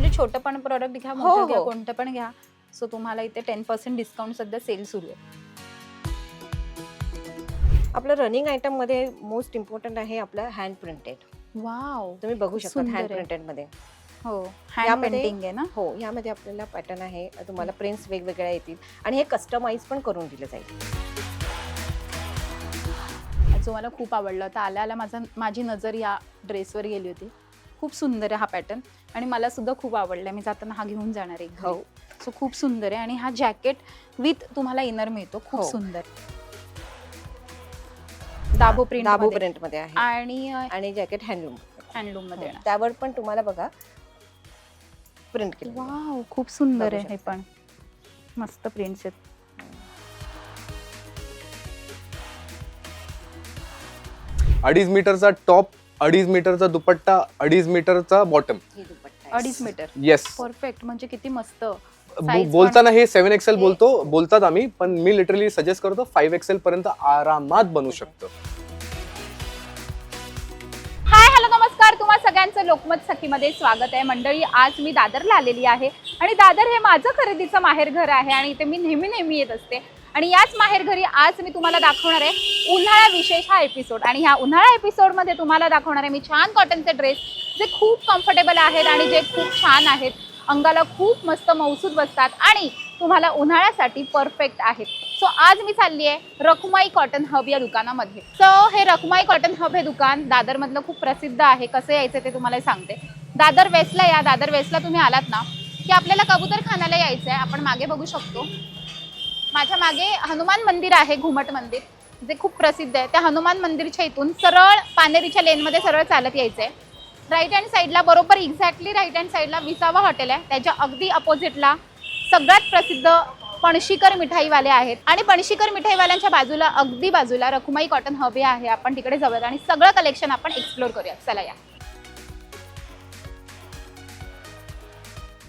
म्हणजे छोटं पण प्रोडक्ट घ्या, हो, मोठं घ्या, हो. कोणतं पण घ्या. सो तुम्हाला इथे 10% डिस्काउंट सध्या सेल सुरू आहे. आपलं रनिंग आयटम मध्ये मोस्ट इम्पॉर्टंट आहे आपलं हँड प्रिंटेड. वॉव! तुम्ही बघू खूप शकता हँड सुंदर आहे. प्रिंटेड मध्ये. हो, हँड यामध्ये पेंटिंग आहे ना? हो, यामध्ये आपल्याला पॅटर्न आहे, तुम्हाला प्रिंट्स वेगवेगळ्या येतील आणि हे कस्टमाइज पण करून दिलं जाईल. जो मला खूप आवडला होता. आल्या माझी नजर या ड्रेसवर गेली होती. खूप सुंदर आहे हा पॅटर्न आणि मला सुद्धा खूप आवडला. मी जाताना हा घेऊन जाणार आहे घरी. हो. सो खूप सुंदर आहे आणि हा जॅकेट विथ तुम्हाला इनर मिळतो. खूप हो. सुंदर. दाबो प्रिंट मध्ये आहे आणि आणि जॅकेट हँडलूम मध्ये येणार. त्यावर पण तुम्हाला बघा प्रिंट केलं. वाव, खूप सुंदर बघू आहे हे पण. मस्त प्रिंट्स आहेत. 2.5 मीटरचा टॉप, 2.5 मीटरचा दुपट्टा, 2.5 मीटरचा बॉटम. ही दुपट्टा आहे. 2.5 मीटर. येस. परफेक्ट. म्हणजे किती मस्त. Size बोलताना हे 7XL हे- बोलतात आम्ही, पण मी लिटरली सजेस्ट करतो 5XL पर्यंत आरामात बनू शकतो. हाय, हॅलो, नमस्कार. तुम्हा सगळ्यांचं लोकमत सखीमध्ये स्वागत आहे. मंडळी, आज मी दादरला आलेली आहे आणि दादर हे माझं खरेदीचं माहेरघर आहे आणि इथे मी नेहमी येत असते. आणि याच माहेरघरी आज मी तुम्हाला दाखवणार आहे उन्हाळा विशेष हा एपिसोड. आणि ह्या उन्हाळा एपिसोडमध्ये तुम्हाला दाखवणार आहे मी छान कॉटनचे ड्रेस जे खूप कम्फर्टेबल आहेत आणि जे खूप छान आहेत, अंगाला खूप मस्त मौसूद बसतात आणि तुम्हाला उन्हाळ्यासाठी परफेक्ट आहेत. सो आज मी चालली आहे रखुमाई कॉटन हब या दुकानामध्ये. सो हे रखुमाई कॉटन हब हे दुकान दादरमधलं खूप प्रसिद्ध आहे. कसं यायचं ते तुम्हाला सांगते. दादर वेस्टला या. दादर वेस्टला तुम्ही आलात ना की आपल्याला कबूतरखान्याला यायचं आहे. आपण मागे बघू शकतो, माझ्या मागे हनुमान मंदिर आहे, घुमट मंदिर, जे खूप प्रसिद्ध आहे. त्या हनुमान मंदिरच्या इथून सरळ पानेरीच्या लेनमध्ये सरळ चालत यायचं आहे. राईट हँड साईडला, बरोबर एक्झॅक्टली राईट हँड साईडला विसावा हॉटेल आहे. त्याच्या अगदी अपोजिटला सगळ्यात प्रसिद्ध पणशीकर मिठाईवाले आहेत आणि पणशीकर मिठाईवाल्यांच्या बाजूला, अगदी बाजूला रखुमाई कॉटन हब आहे. आपण तिकडे जाऊयात आणि सगळं कलेक्शन आपण एक्सप्लोर करूया. चला या.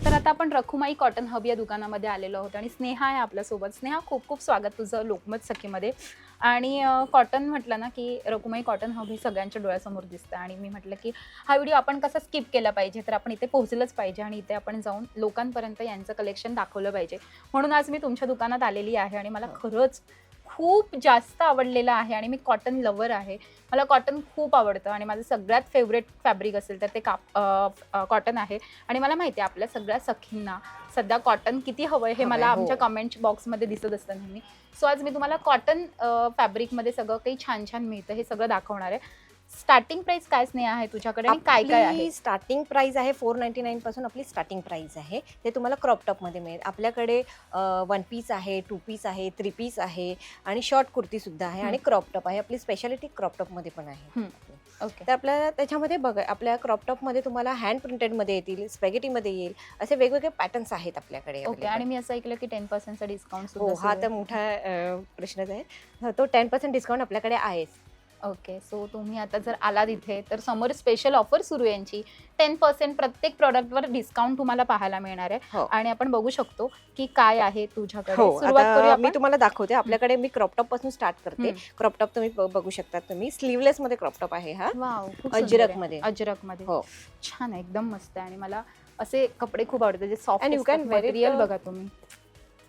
तर आता आपण रखुमाई कॉटन हब या दुकानामध्ये आलेलो आहोत आणि स्नेहा आहे आपल्यासोबत. स्नेहा, खूप खूप स्वागत तुझं लोकमत सखीमध्ये. आणि कॉटन म्हटलं ना की रखुमाई कॉटन हब हे सगळ्यांच्या डोळ्यासमोर दिसतं आणि मी म्हटलं की हा व्हिडिओ आपण कसा स्किप केला पाहिजे, तर आपण इथे पोहोचलंच पाहिजे आणि इथे आपण जाऊन लोकांपर्यंत यांचं कलेक्शन दाखवलं पाहिजे. म्हणून आज मी तुमच्या दुकानात आलेली आहे आणि मला खरंच खूप जास्त आवडलेलं आहे आणि मी कॉटन लवर आहे. मला कॉटन खूप आवडतं आणि माझं सगळ्यात फेवरेट फॅब्रिक असेल तर ते कॉटन आहे. आणि मला माहिती आहे आपल्या सगळ्या सखींना सध्या कॉटन किती हवं आहे हे मला हो. आमच्या कमेंट बॉक्समध्ये दिसत असतं नेहमी. सो आज मी तुम्हाला कॉटन फॅब्रिकमध्ये सगळं काही छान छान मिळतं हे सगळं दाखवणार आहे. स्टार्टिंग प्राइस काय स्नेहा आहे तुझ्याकडे आणि काय काय आहे? स्टार्टिंग प्राइस आहे 499 पासून आपली स्टार्टिंग प्राइस आहे. ते तुम्हाला क्रॉप टॉप मध्ये मिळेल. आपल्याकडे 1 पीस आहे, 2 पीस आहे, 3 पीस आहे आणि शॉर्ट कुर्ती सुद्धा आहे आणि क्रॉप टॉप आहे. आपली स्पेशालिटी क्रॉप टॉप मध्ये पण आहे. ओके. तर आपल्याला त्याच्यामध्ये बघा, आपल्या क्रॉप टॉप मध्ये तुम्हाला हँड प्रिंटेड मध्ये येतील, स्पॅगेटी मध्ये येईल, असे वेगवेगळे पॅटर्न्स आहेत आपल्याकडे. ओके. आणि मी असं ऐकलं की 10% चा डिस्काउंट हो, हा तर मोठा प्रश्नच आहे. तो 10% डिस्काउंट आपल्याकडे आहे. ओके. सो तुम्ही आता जर आलात इथे तर समोर स्पेशल ऑफर सुरू आहे यांची. 10% प्रत्येक प्रोडक्टवर डिस्काउंट तुम्हाला पाहायला मिळणार आहे. हो. आणि आपण बघू शकतो की काय आहे तुझ्याकडे. हो, सुरुवात आता करूया मी आपण. तुम्हाला दाखवते. आपल्याकडे मी क्रॉप टॉप पासून स्टार्ट करते. क्रॉप टॉप तुम्ही बघू शकता. तुम्ही स्लीवलेस मध्ये क्रॉप टॉप आहे हा. वाव, खूप अजरक मध्ये. अजरक मध्ये हो. छान आहे, एकदम मस्त आहे. आणि मला असे कपडे खूप आवडतात जे soft And you can wear it, material. बघा तुम्ही,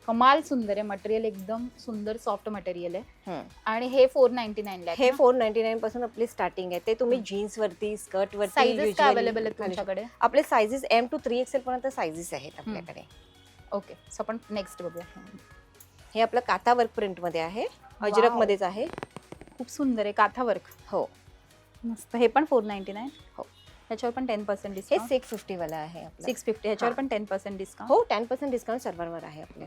कमाल सुंदर आहे मटेरियल, एकदम सुंदर सॉफ्ट मटेरियल आहे. आणि हे 499 ला हे 499 पासून आपली स्टार्टिंग आहे. ते तुम्ही जीन्स वरती, स्कर्ट वरती, साइजेस काय अवेलेबल आहेत तुमच्याकडे? आपले साइजेस M to 3XL पर्यंत साइजेस आहेत आपल्याकडे. ओके. सो आपण नेक्स्ट बघूया. हे आपलं काथा वर्क प्रिंट मध्ये आहे, अजरक Wow. मध्येच आहे. खूप सुंदर आहे, काथा वर्क. हो, मस्त. हे पण 499. हो. ह्याच्यावर पण 10% हे डिस्काउंट. 650 वाला आहे आपलं. 650. ह्याच्यावर पण 10% डिस्काउंट. हो, 10% डिस्काउंट सर्वांवर आहे आपले.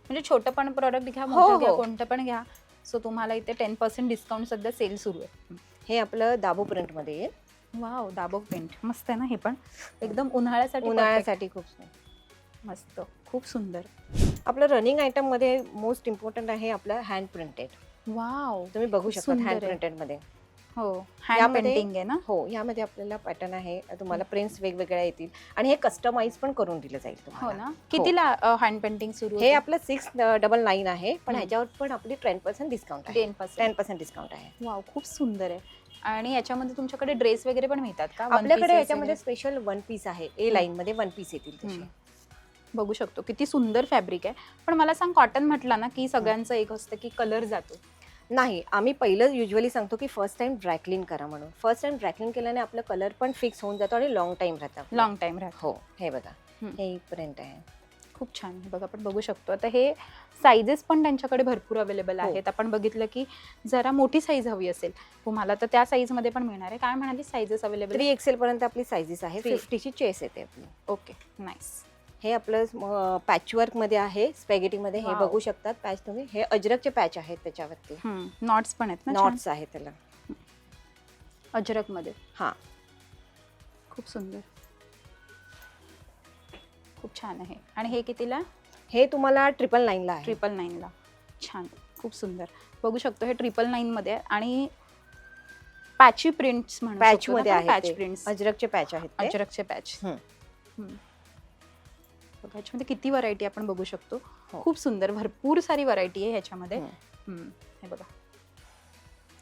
म्हणजे छोटं पण प्रोडक्ट घ्या, हो, मोठं घ्या, हो. कोणतं पण घ्या. सो तुम्हाला इथे 10% डिस्काउंट सध्या सेल सुरू आहे. हे आपलं दाबो प्रिंट मध्ये येईल. वाव, दाबो प्रिंट मस्त आहे ना. हे पण एकदम उन्हाळ्यासाठी उन्हाळ्यासाठी खूप perfect. मस्त, खूप सुंदर. आपलं रनिंग आयटम मध्ये मोस्ट इम्पॉर्टंट आहे आपलं हँड प्रिंटेड. वाव, तुम्ही बघू खूप शकता सुंदर हँड आहे. प्रिंटेड मध्ये. हो, हँड यामध्ये- पेंटिंग आहे ना. हो, यामध्ये आपल्याला पॅटर्न आहे, तुम्हाला प्रिंट्स वेगवेगळ्या येतील आणि हे कस्टमाइज पण करून दिलं जाईल हो तुम्हाला. ना. कितीला हँड पेंटिंग सुरू हे आपलं 699 आहे, पण हम्म. ह्याच्यावर पण आपली 10% डिस्काउंट आहे. 10%. 10% डिस्काउंट आहे. वाव, खूप सुंदर आहे. आणि याच्यामध्ये तुमच्याकडे ड्रेस वगैरे पण मिळतात का? One आपल्याकडे pieces याच्यामध्ये वगैरे? स्पेशल वन पीस आहे, ए लाईन मध्ये वन पीस येतील तसे. बघू शकतो किती सुंदर फॅब्रिक आहे. पण मला सांग, कॉटन म्हटलं ना की सगळ्यांचं एक असतं की कलर जातो. नाही, आम्ही पहिलं युजली सांगतो की फर्स्ट टाइम ड्रायक्लीन करा म्हणून. फर्स्ट टाइम ड्रायक्लीन केल्याने आपलं कलर पण फिक्स होऊन जातो आणि लॉंग टाइम राहतं. लॉंग टाइम राहतो. हो, हे बघा, हे प्रिंट आहे. खूप छान. हे बघा, आपण बघू शकतो. आता हे साईजेस पण त्यांच्याकडे भरपूर अवेलेबल हो. आहेत. आपण बघितलं की जरा मोठी साईज हवी असेल तुम्हाला तर त्या साईज मध्ये पण मिळणार आहे. काय म्हणाली, साईजेस अवेलेबल? 3XL पर्यंत आपली साईजेस आहे. 50ची चेस येते आपली. Okay, nice. हे आपलं पॅचवर्क मध्ये आहे, स्पॅगेटी मध्ये. हे Wow. बघू शकतात पॅच तुम्ही. हे अजरकचे पॅच आहेत त्याच्यावरती. नॉट्स पण आहेत ना? नॉट्स आहेत त्याला. अजरक मध्ये. हा, खूप सुंदर, खूप छान आहे. आणि हे कितीला? हे तुम्हाला 999 ला आहे. 999 ला. छान, खूप सुंदर. बघू शकतो हे 999 मध्ये आहे. आणि पॅची प्रिंट्स म्हणून पॅच मध्ये आहे पॅच ते. प्रिंट्स, अजरकचे पॅच आहेत ते. अजरकचे पॅच. हम्म. बघा, ह्याच्यामध्ये किती व्हरायटी आपण बघू शकतो. हो. खूप सुंदर, भरपूर सारी व्हरायटी आहे ह्याच्यामध्ये. हम्म. हे बघा,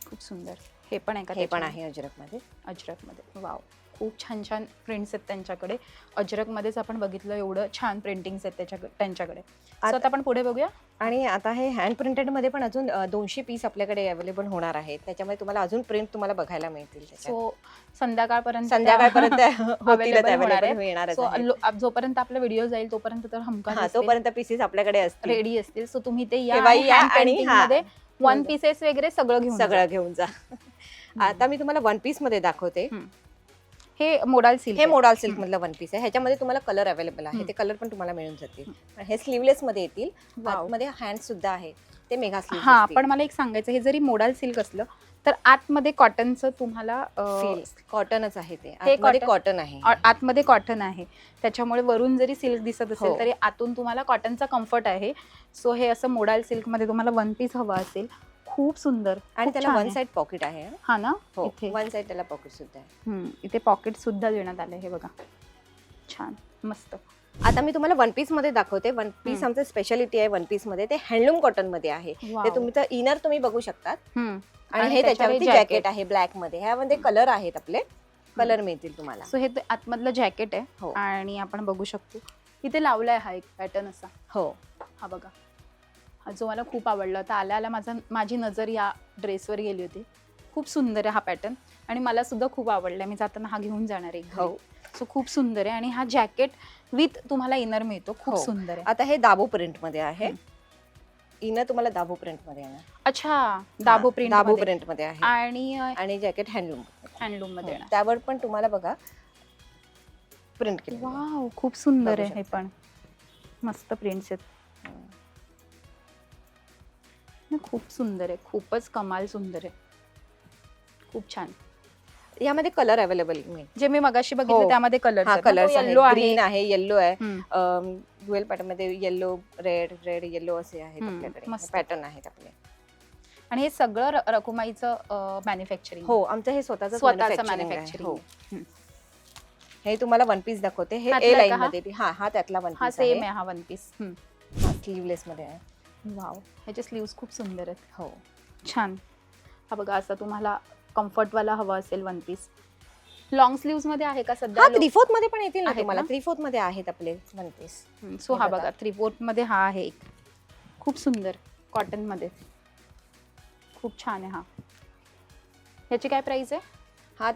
खूप सुंदर. हे पण आहे का? हे पण आहे अजरक मध्ये. अजरक मध्ये. वाव, खूप छान छान प्रिंट्स आहेत त्यांच्याकडे. अजरक मध्येच आपण बघितलं एवढं छान प्रिंटिंग्स आहेत त्यांच्याकडे. आता आपण पुढे बघूया. आणि आता हे हँड प्रिंटेड मध्ये पण अजून 200 पीस आपल्याकडे अवेलेबल होणार आहेत. त्याच्यामध्ये तुम्हाला अजून प्रिंट तुम्हाला बघायला मिळतील. सो संध्याकाळपर्यंत संध्याकाळपर्यंत available होणार आहेत. मिळणार So, जोपर्यंत आपला व्हिडिओ जाईल तोपर्यंत तर हमखास तोपर्यंत पीसेस आपल्याकडे असतील, रेडी असतील. सो तुम्ही ते तेव्हा या आणि मध्ये वन पीसेस वगैरे सगळं घेऊन जा. आता मी तुम्हाला वन पीस मध्ये दाखवते. हे मोडाल सिल्क. हे मोडाल सिल्क मधलं वन पीस आहे. ह्याच्यामध्ये तुम्हाला कलर अवेलेबल आहे. ते कलर पण तुम्हाला मिळून जातील. हे स्लीवलेस मध्ये येतील. आतमध्ये हँड सुद्धा आहे. ते मेगा स्लीव. हा, पण मला एक सांगायचं, हे जरी मोडाल सिल्क असलं तर आतमध्ये कॉटनचं तुम्हाला कॉटनच आहे. ते आतमध्ये कॉटन आहे. आतमध्ये कॉटन आहे. त्याच्यामुळे वरून जरी सिल्क दिसत असेल तरी आतून तुम्हाला कॉटनचा कम्फर्ट आहे. सो हे असं मोडाल सिल्क मध्ये तुम्हाला वन पीस हवा असेल, खूप सुंदर. आणि त्याला वन साइड पॉकेट आहे. हा ना, इथे वन साइड त्याला पॉकेट सुद्धा आहे. इथे पॉकेट सुद्धा देण्यात आले. हे बघा, छान, मस्त. आता मी तुम्हाला वन पीस मध्ये दाखवते. वन पीस आमचं स्पेशालिटी आहे. वन पीस मध्ये ते हँडलूम कॉटन मध्ये आहे. ते तुमचं इनर तुम्ही बघू शकतात. आणि हे त्याच्यावरती जॅकेट आहे ब्लॅक मध्ये. ह्यामध्ये कलर आहेत, आपले कलर मिळतील तुम्हाला. सो हे आतमधलं जॅकेट आहे. आणि आपण बघू शकतो इथे लावलाय हा एक पॅटर्न असा. हो, हा बघा, हा जो मला खूप आवडला होता. आल्या माझी नजर या ड्रेसवर गेली होती. खूप सुंदर आहे हा पॅटर्न आणि मला सुद्धा खूप आवडलाय. मी जाताना हा घेऊन जाणार आहे. हो. सो खूप सुंदर आहे. आणि हा जॅकेट विथ तुम्हाला इनर मिळतो. खूप सुंदर आहे. आता हे दाबो प्रिंट मध्ये आहे. इनर तुम्हाला दाबो प्रिंट मध्ये आहे. अच्छा, दाबो प्रिंट मध्ये आहे. आणि जॅकेट हँडलूम मध्ये. त्यावर पण तुम्हाला बघा प्रिंट केलं. वाव, खूप सुंदर आहे. हे पण मस्त प्रिंट्स आहेत. खूप सुंदर आहे. खूपच कमाल सुंदर आहे. खूप छान. यामध्ये कलर अवेलेबल जे मी मगाशी बघितलं त्यामध्ये कलर येलो आहे, ग्रीन आहे, येलो आहे. ड्युअल पॅटर्न मध्ये येलो, रेड येलो असे आहेत आपल्याकडे. पॅटर्न आहेत आपले. आणि हे सगळं रकुमाईचं मॅन्युफॅक्चरिंग. हो, आमचं हे स्वतःचं मॅन्युफॅक्चरिंग. हे तुम्हाला वन पीस दाखवते. हे ए लाईन मध्ये. हा त्यातला वन पीस सेम आहे. हा वन पीस स्लीवलेस मध्ये आहे. वाव, ह्याचे स्लीव्स खूप सुंदर आहेत. हो, छान. हा बघा, असं तुम्हाला कम्फर्ट वाला हवा असेल वन पीस. लॉंग स्लीव्स मध्ये आहे का सध्या? 3/4 मध्ये पण येतील ना तुम्हाला. 3/4 मध्ये आहेत आपले वन पीस. सो हा बघा, 3/4 मध्ये हा आहे एक. खूप सुंदर, कॉटन मध्ये. खूप छान आहे हा. ह्याची काय प्राइस आहे? हा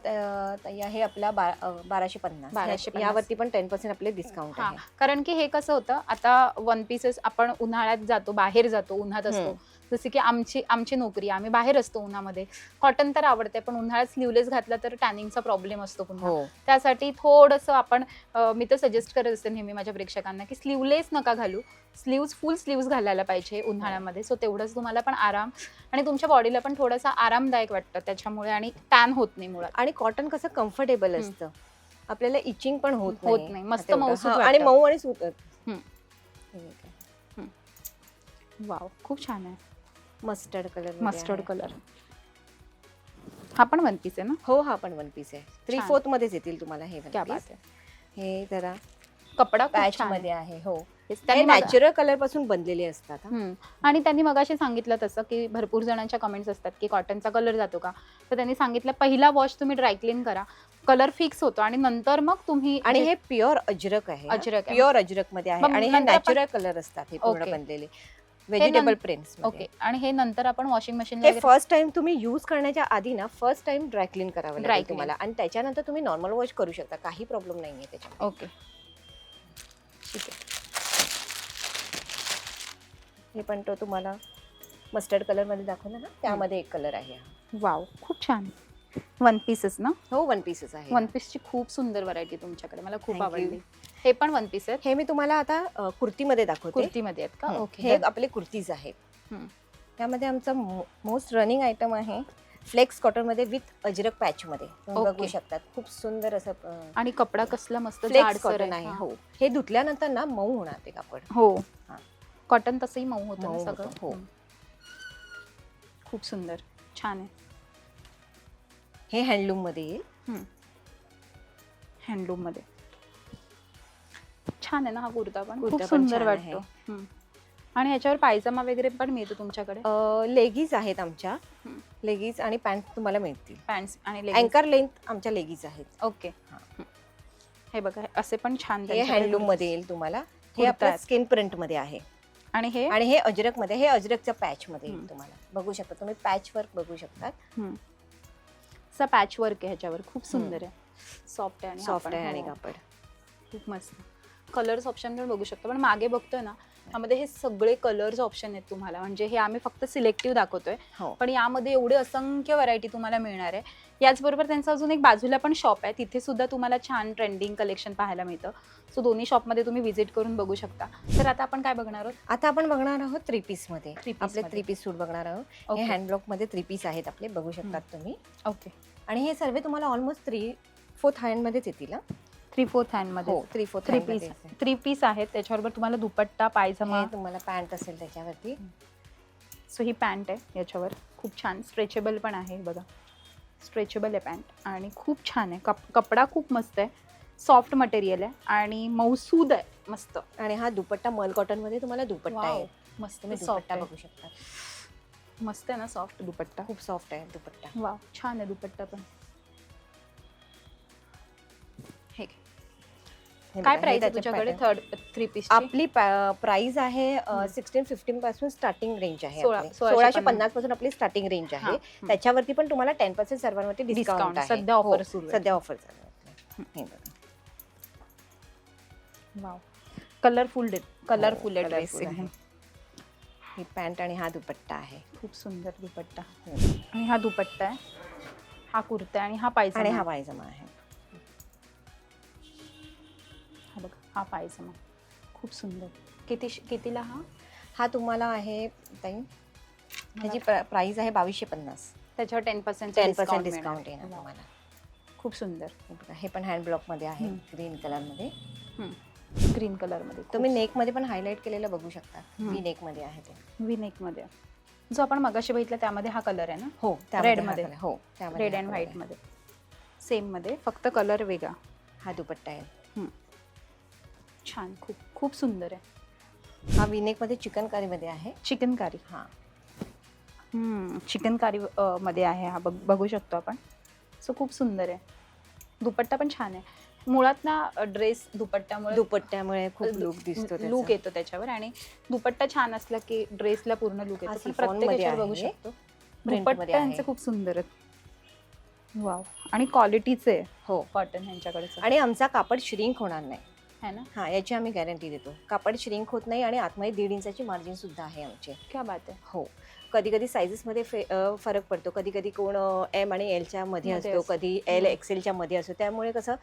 हे आपला 1250. यावरती पण 10% आपले डिस्काउंट आहे. कारण की हे कसं होतं, आता वन पीसेस आपण उन्हाळ्यात जातो, बाहेर जातो, उन्हात असतो. जसे की आमची नोकरी, आम्ही बाहेर असतो उन्हामध्ये. कॉटन तर आवडते, पण उन्हाळ्यात स्लीवलेस घातला तर टॅनिंगचा प्रॉब्लेम असतो पुन्हा. त्यासाठी थोडंसं आपण, मी तर सजेस्ट करत असते नेहमी माझ्या प्रेक्षकांना की स्लीवलेस नका घालू. फुल स्लीव्स घालायला पाहिजे उन्हाळ्यामध्ये. सो तेवढंच तुम्हाला पण आराम आणि तुमच्या बॉडीला पण थोडासा आरामदायक वाटतं त्याच्यामुळे. आणि टॅन होत नाही मुळात. आणि कॉटन कसं कम्फर्टेबल असतं, आपल्याला इचिंग पण होत नाही. मस्त मऊसूत आणि मऊ आणि सूत. वाव, खूप छान आहे. Mustard colour. हा पण वन पीस आहे ना? हो, हा पण वन पीस आहे. 3/4 मध्येच येतील तुम्हाला. हे क्या बात आहे. हे जरा कपडा खूप पॅच छान आहे. मध्ये आहे. हो, Yes, ते त्यांनी नॅचरल कलर पासून बनलेले असतात हा. आणि त्यांनी मगाशी सांगितलं तसं की भरपूर जणांच्या कमेंट्स असतात की कॉटनचा कलर जातो का, तर त्यांनी सांगितलं पहिला वॉश तुम्ही ड्रायक्लीन करा, कलर फिक्स होतो आणि नंतर मग तुम्ही आणि हे प्युअर अजरक आहे, अजरक आहे. प्युअर अजरक मध्ये आहे मग आणि हे नंतर आपण- नॅचरल कलर असतात हे पूर्ण Okay. बनलेले व्हेजिटेबल प्रिंट्स ओके. आणि हे नंतर आपण वॉशिंग मशीन हे फर्स्ट टाइम तुम्ही यूज करण्याच्या आधी ना फर्स्ट टाइम ड्राय क्लीन करावं Dry लागेल clean. तुम्हाला आणि त्याच्यानंतर तुम्ही नॉर्मल वॉश करू शकता, काही प्रॉब्लेम नाहीये त्याच्यात. ओके ठीक आहे. हे पण तो तुम्हाला मस्टर्ड कलर मध्ये दाखवला ना, त्यामध्ये एक कलर आहे हा. वाव, खूप छान. वन पीसेस ना, हो, वन पीसेस आहे. वन पीसची खूप सुंदर व्हरायटी तुमच्याकडे, मला खूप Thank you. आवडली. हे पण वन पीस आहेत, हे मी तुम्हाला आता कुर्तीमध्ये दाखवते. कुर्तीमध्ये आहेत का? हं, ओके. हे आपले कुर्तीज आहेत. हं. त्यामध्ये आमचा मोस्ट रनिंग आयटम आहे फ्लेक्स कॉटन मध्ये विथ अजरक पॅच मध्ये तुम्ही बघू Okay. शकतात. खूप सुंदर असं आणि कपडा कसला मस्त फ्लेक्स जाडसर कॉटन आहे. हा. हो, हे धुतल्यानंतर ना मऊ होणार ते कापड. हो, हा. कॉटन तसंही मऊ होतं मऊ ना होतं, सगळं. हो. खूप सुंदर, छान आहे. हे हँडलूम मध्ये येईल. हँडलूम मध्ये छान आहे ना हा कुर्ता पण, कुर्ता खूप पण सुंदर छान वाटतो. आणि ह्याच्यावर पायजमा वगैरे पण मिळतो तुमच्याकडे, लेगीज आहेत आमच्या. हं. लेगीज आणि पॅन्ट तुम्हाला मिळतील. पॅन्ट्स आणि leggings. अँकर लेंथ आमच्या लेगीज आहेत. ओके. हा. हे बघा, हे असे पण छान हे त्यांच्याकडे हँडलूम मध्ये येईल तुम्हाला. हे कुर्ता आपलं आहेत. स्किन प्रिंट मध्ये आहे आणि हे आणि हे अजरक मध्ये, हे अजरकच्या पॅच मध्ये हं. येईल तुम्हाला. बघू शकता तुम्ही, पॅच वर्क बघू शकता. असा पॅच वर्क आहे ह्याच्यावर, खूप सुंदर आहे, सॉफ्ट आहे आणि हा सॉफ्ट पण, आहे आणि हो, कापड. खूप मस्त. कलर्स ऑप्शन पण बघू शकतो, पण मागे बघतोय ना त्यामध्ये हे सगळे कलर्स ऑप्शन आहेत तुम्हाला, म्हणजे हे आम्ही फक्त सिलेक्टिव्ह दाखवतोय, हो, पण यामध्ये एवढे असंख्य व्हरायटी तुम्हाला मिळणार आहे. याचबरोबर त्यांचं अजून एक बाजूला पण शॉप आहे, तिथे सुद्धा तुम्हाला छान ट्रेंडिंग कलेक्शन पाहायला मिळतं. सो दोन्ही शॉपमध्ये तुम्ही व्हिजिट करून बघू शकता. तर आता आपण काय बघणार आहोत? आता आपण बघणार आहोत थ्री पीस मध्ये. Three piece आपले मध्ये. थ्री पीस सूट बघणार आहोत. हे Okay. हँड ब्लॉक मध्ये थ्री पीस आहेत आपले, बघू शकतात तुम्ही. ओके. आणि हे सर्व तुम्हाला ऑलमोस्ट 3/4 हँड मध्येच येतील. 3/4 हँड मध्ये, हो, 3/4 थ्री हँड पीस, मध्ये. थ्री पीस आहेत. त्याच्याबरोबर तुम्हाला दुपट्टा, पायजमा. हे तुम्हाला पॅन्ट असेल त्याच्यावरती. सो ही पॅन्ट आहे याच्यावर, खूप छान स्ट्रेचेबल पण आहे. बघा, स्ट्रेचेबल आहे पॅन्ट आणि खूप छान आहे. कपडा खूप मस्त आहे, सॉफ्ट मटेरियल आहे आणि मऊसूद आहे मस्त. आणि हा दुपट्टा मल कॉटन मध्ये तुम्हाला दुपट्टा वाव, आहे. मस्त तुम्ही सॉफ्ट दुपट्टा आहे, बघू शकता. मस्त आहे ना सॉफ्ट दुपट्टा, खूप सॉफ्ट आहे दुपट्टा. वा छान आहे दुपट्टा पण. हे घे. हे काय बघा, हे प्राइस आहे त्याचे तुझ्याकडे pattern. Three piece? आपली प्राइस आहे 16-15 पासून स्टार्टिंग रेंज आहे. 1650 पासून आपली स्टार्टिंग रेंज आहे. त्याच्यावरती पण तुम्हाला 10% सर्वांवरती डिस्काउंट आहे. सध्या ऑफर हो, सुरू आहे. सध्या ऑफर चालू आहे. हे बघा. वाव, कलरफुल आहे colorful ड्रेस आहे. आहे. ही पॅन्ट आणि हा दुपट्टा आहे. खूप सुंदर दुपट्टा. हो. आणि हा दुपट्टा आहे, हा कुर्ता आहे आणि हा पायजमा. आणि हा पायजमा आहे. हा बघा, हा पायजमा खूप सुंदर. कितीला हा? हा तुम्हाला आहे ताई, त्याची प्राइस आहे 2250. त्याच्यावर 10% 10% डिस्काउंट येणार वाव, तुम्हाला. खूप सुंदर. हे बघा, हे पण हँड ब्लॉक मध्ये आहे, ग्रीन कलर मध्ये. ग्रीन कलर मध्ये तुम्ही नेक मध्ये पण हायलाइट केलेलं बघू शकता. हम्म. वी नेक मध्ये आहे ते. वी नेक मध्ये, जो आपण मगाशी बघितला त्यामध्ये हा कलर आहे ना, हो, Red हा मध्ये. color. हो, त्यामध्ये रेड हा अँड color व्हाईट आहे. मध्ये, सेम मध्ये, फक्त कलर वेगळा. हा दुपट्टा आहे. छान, खूप खूप सुंदर आहे. हा वी नेक मध्ये चिकन कारी मध्ये आहे. चिकन कारी, हा, चिकन कारी मध्ये आहे हा, बघू शकतो आपण. सो खूप सुंदर आहे. दुपट्टा पण छान आहे. मुळात ना ड्रेस दुपट्ट्यामुळे खूप लुक दिसतो, लुक येतो त्याच्यावर, आणि दुपट्टा छान असला की ड्रेसला पूर्ण लुक हा येतो. पण chiffon प्रत्येक मध्ये याच्यावर बघू आहे. शकतो Print मध्ये दुपट्टा आहे. यांचे खूप सुंदर आहेत. वाव, आणि क्वालिटीचे आहे हो. कॉटन यांच्याकडचं, आणि आमचा कापड श्रिंक होणार नाही. है ना? हा, याची आम्ही गॅरंटी देतो. कापड श्रिंक होत नाही आणि आतमध्ये 1.5 इंचाची मार्जिन सुद्धा आहे आमचे. क्या बात आहे. हो, कधी कधी सायझेस मध्ये फरक पडतो. कधी कधी कोण एम आणि एलच्या मध्ये मध्ये असतो, असतो. कधी एल एक्सेलच्या मध्ये असतो. त्यामुळे कसं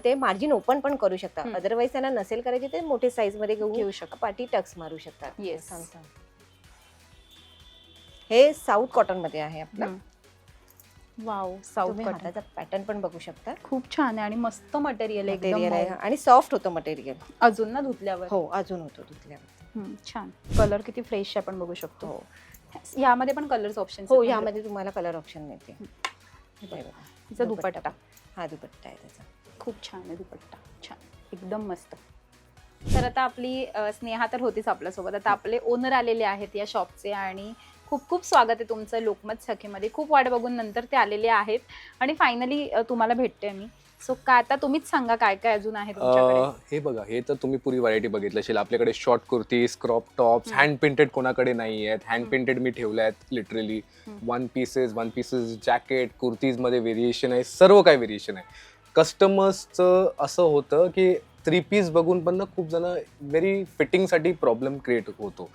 ते मार्जिन ओपन पण करू शकतात. अदरवाईज त्यांना नसेल करायचे ते मोठे साईज मध्ये घेऊ घेऊ शकतो. पाठी टक्स मारू शकतात. Yes. हे साऊथ कॉटन मध्ये आहे आपलं. वाव, साऊथ तुम्ही कॉटन हाताचा पॅटर्न पण बघू शकता. खूप छान आहे आणि मस्त मटेरियल एकदम मटेरियल आहे मऊ. आणि सॉफ्ट होतं मटेरियल. अजून ना धुतल्यावर. हो, अजून होतो धुतल्यावर. छान. कलर किती फ्रेश आपण बघू शकतो. हो, यामध्ये पण कलर्स ऑप्शन. हो, यामध्ये तुम्हाला कलर ऑप्शन मिळते. हे बघा, तिचा दुपट्टा हा दुपट्टा आहे त्याचा. खूप छान आहे दुपट्टा, छान एकदम मस्त. तर आता आपली स्नेहा तर होतीच आपल्यासोबत. आता आपले ओनर आलेले आहेत या शॉपचे आणि खूप खूप स्वागत आहे तुमचं लोकमत सखीमध्ये. खूप वाट बघून नंतर ते आलेले आहेत आणि फायनली तुम्हाला भेटते मी. सो काय आता तुम्हीच सांगा काय काय अजून आहे तुमच्याकडे. हे बघा, हे तर तुम्ही पुरी व्हरायटी बघितली असेल. आपल्याकडे short kurtis, crop tops, hand painted कोणाकडे नाही आहेत. हँड पेंटेड मी ठेवले आहेत literally. One pieces jacket, kurtis मध्ये व्हेरिएशन आहे, सर्व काही व्हेरिएशन आहे. कस्टमर्सचं असं होतं की 3 पीस बघून पण ना खूप जण व्हेरी फिटिंगसाठी प्रॉब्लेम क्रिएट होतो.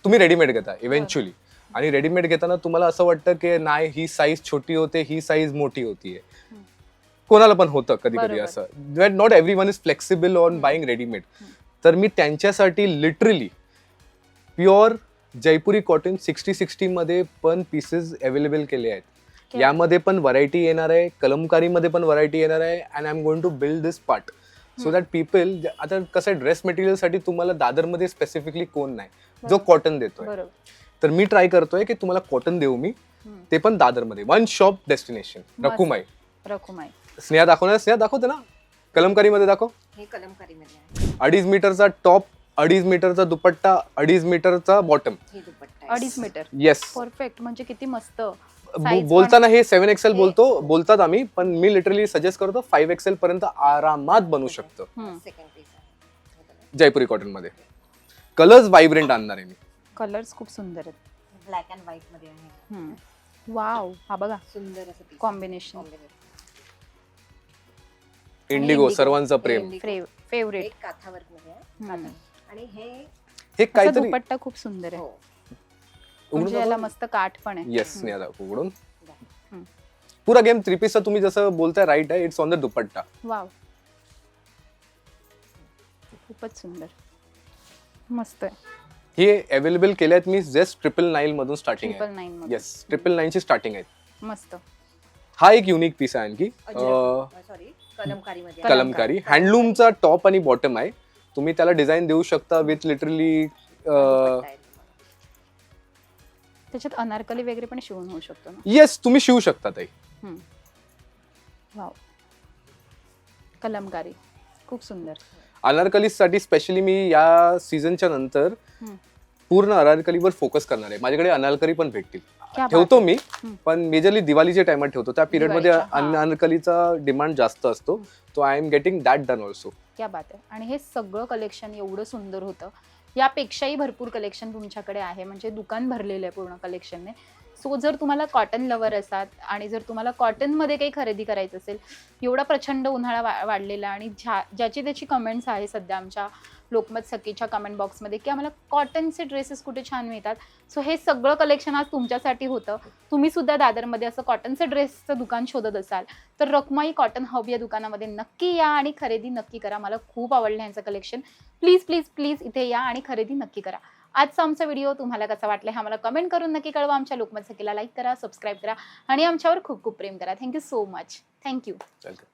तुम्ही रेडीमेड घेता इव्हेंच्युअली, आणि रेडीमेड घेताना तुम्हाला असं वाटतं की नाही ही साईज छोटी होते, ही साईज मोठी होतीये. कोणाला पण होतं कधी कधी बरोबर. असं. Not every one is flexible on buying readymade. तर मी त्यांच्यासाठी लिटरली प्युअर जयपुरी कॉटन 60-60 मध्ये पण पीसेस अवेलेबल केले आहेत. क्या? यामध्ये पण व्हरायटी येणार आहे, कलमकारीमध्ये पण व्हरायटी येणार आहे. And I am going to build this part so that people, आता कसं ड्रेस मटेरियलसाठी तुम्हाला दादरमध्ये स्पेसिफिकली कोण नाही जो कॉटन देतोय. बरोबर. तर मी ट्राय करतोय की तुम्हाला कॉटन देऊ मी, ते पण दादरमध्ये. वन शॉप डेस्टिनेशन, रकुमाई. रकुमाई. स्नेहा दाखवणार, स्नेहा दाखवते ना, कलमकारीमध्ये दाखव. हे कलमकारीमध्ये आहे. 2.5 मीटरचा टॉप, 2.5 मीटरचा दुपट्टा, 2.5 मीटरचा बॉटम. हे दुपट्टा आहे. 2.5 मीटर. येस. परफेक्ट. म्हणजे किती मस्त. Size बोलताना हे 7XL हे- बोलतात आम्ही, पण मी लिटरली सजेस्ट करतो 5XL पर्यंत आरामात बनू शकतं सेकंड पीस आहे. जयपुरी कॉटन मध्ये. कलर्स व्हायब्रंट आणणार आहे मी. कलर्स खूप सुंदर आहेत. ब्लॅक अँड व्हाईट मध्ये आहे. वाव, हा बघा सुंदर असं piece. Combination. Combination. Indigo, indigo. सर्वांचं प्रेम. Indigo. फेवरेट. एक काथा वर्क मध्ये आहे. हम्म. काथा. आणि हे हे काहीतरी दुपट्टा खूप सुंदर आहे. हो म्हणजे याला मस्त काठ पण आहे. येस, स्नेहा उघडून. हम्म. पुरा गेम 3 पीसचा तुम्ही जसं बोलताय राईट आहे. It's on the dupatta. Wow, खूपच सुंदर, मस्त आहे. हे अवेलेबल केले आहेत मी जस्ट 999 मधून स्टार्टिंग आहे. 999 मध्ये. येस, 999 ची स्टार्टिंग आहे. मस्त. हा एक युनिक पीस आहे आणखी. सॉरी कलमकारी मध्ये आहे. कलमकारी हँडलूमचा टॉप आणि बॉटम आहे. तुम्ही त्याला डिझाईन देऊ शकता विथ लिटरली. दुपट्टा आहे. त्याच्यात अनारकली वगैरे पण शिवून होऊ शकतो ना. येस, तुम्ही शिवू शकता ताई. वाव, कलमकारी खूप सुंदर. अनारकलीसाठी स्पेशली मी या सीझनच्या नंतर हम्म. पूर्ण अनारकलीवर फोकस करणार आहे. माझ्याकडे अनारकली पण भेटतील. क्या बात ठेवतो आहे. मी, पण मेजरली दिवाळीच्या टाइमात ठेवतो. त्या पिरियड मध्ये दिवाळीच्या, हा. अनारकलीचा डिमांड जास्त असतो. तो I am getting that done also. क्या बात आहे. आणि हे सगळं कलेक्शन एवढं सुंदर होतं. यापेक्षाही भरपूर कलेक्शन तुमच्याकडे आहे. म्हणजे दुकान भरलेलं आहे पूर्ण कलेक्शनने. सो जर तुम्हाला कॉटन लवर असाल आणि जर तुम्हाला कॉटनमध्ये काही खरेदी करायचं असेल, एवढा प्रचंड उन्हाळा वाढलेला आणि ज्याची त्याची कमेंट्स आहे सध्या आमच्या लोकमत सखीच्या कमेंट बॉक्समध्ये की आम्हाला कॉटनचे ड्रेसेस कुठे छान मिळतात. सो हे सगळं कलेक्शन आज तुमच्यासाठी होतं. तुम्ही सुद्धा दादरमध्ये असं कॉटनचं ड्रेसचं दुकान शोधत असाल तर रखमाई कॉटन हब या दुकानामध्ये नक्की या आणि खरेदी नक्की करा. मला खूप आवडलं यांचं कलेक्शन. प्लीज प्लीज प्लीज इथे या आणि खरेदी नक्की करा. आजचा आमचा व्हिडिओ तुम्हाला कसा वाटला हे आम्हाला कमेंट करून नक्की कळवा. आमच्या लोकमत सखीला लाईक करा, सबस्क्राईब करा आणि आमच्यावर खूप खूप प्रेम करा. Thank you so much. Thank you. Welcome.